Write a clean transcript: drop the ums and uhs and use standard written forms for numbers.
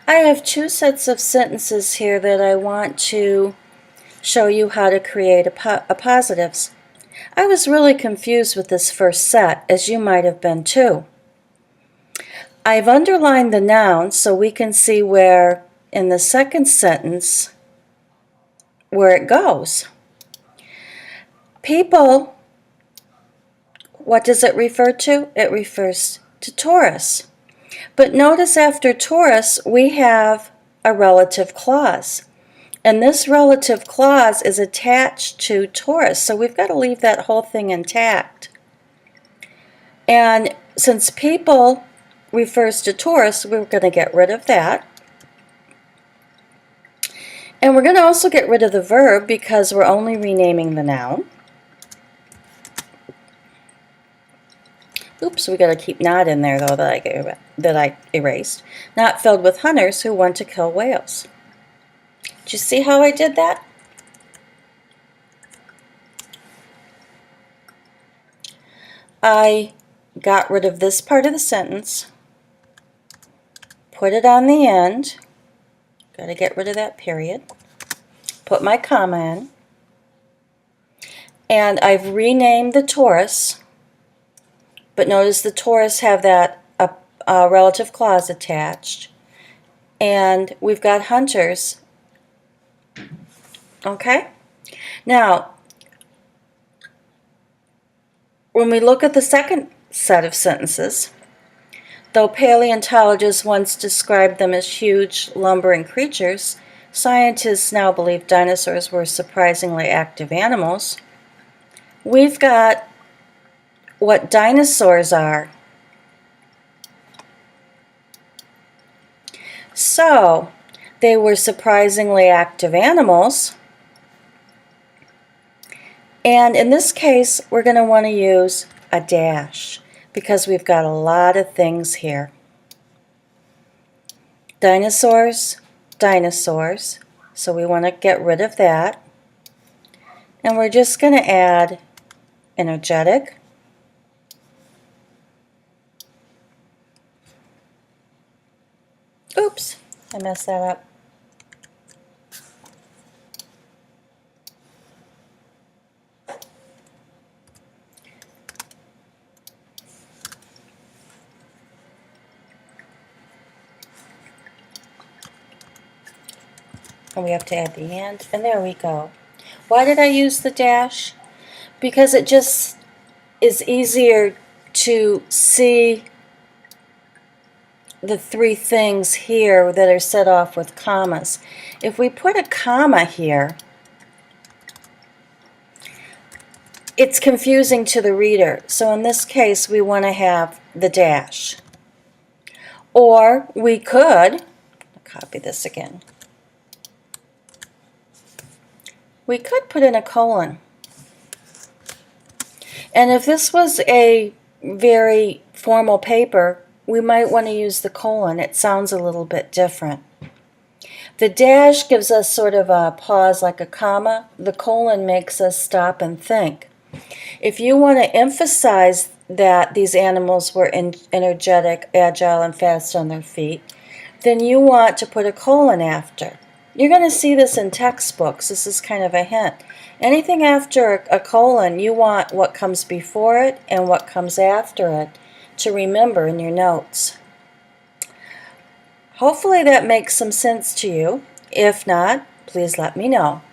I have two sets of sentences here that I want to show you how to create appositives. I was really confused with this first set, as you might have been too. I've underlined the noun so we can see where, in the second sentence, where it goes. People, what does it refer to? It refers to tourists. But notice after tourists, we have a relative clause. And this relative clause is attached to tourists, so we've got to leave that whole thing intact. And since people refers to tourists, we're going to get rid of that. And we're going to also get rid of the verb because we're only renaming the noun. Oops, we got to keep not in there though that I erased. Not filled with hunters who want to kill whales. Did you see how I did that? I got rid of this part of the sentence, put it on the end, got to get rid of that period, put my comma in, and I've renamed the tourists, but notice the tourists have that relative clause attached, and we've got hunters. Okay? Now, when we look at the second set of sentences, though paleontologists once described them as huge, lumbering creatures, scientists now believe dinosaurs were surprisingly active animals. We've got what dinosaurs are. So, they were surprisingly active animals. And in this case, we're going to want to use a dash because we've got a lot of things here. Dinosaurs, dinosaurs. So we want to get rid of that. And we're just going to add energetic. Oops, I messed that up. And we have to add the and there we go. Why did I use the dash? Because it just is easier to see the three things here that are set off with commas. If we put a comma here, it's confusing to the reader. So in this case, we want to have the dash. Or we could, copy this again, we could put in a colon. And if this was a very formal paper, we might want to use the colon. It sounds a little bit different. The dash gives us sort of a pause like a comma. The colon makes us stop and think. If you want to emphasize that these animals were energetic, agile, and fast on their feet, then you want to put a colon after. You're going to see this in textbooks. This is kind of a hint. Anything after a colon, you want what comes before it and what comes after it to remember in your notes. Hopefully that makes some sense to you. If not, please let me know.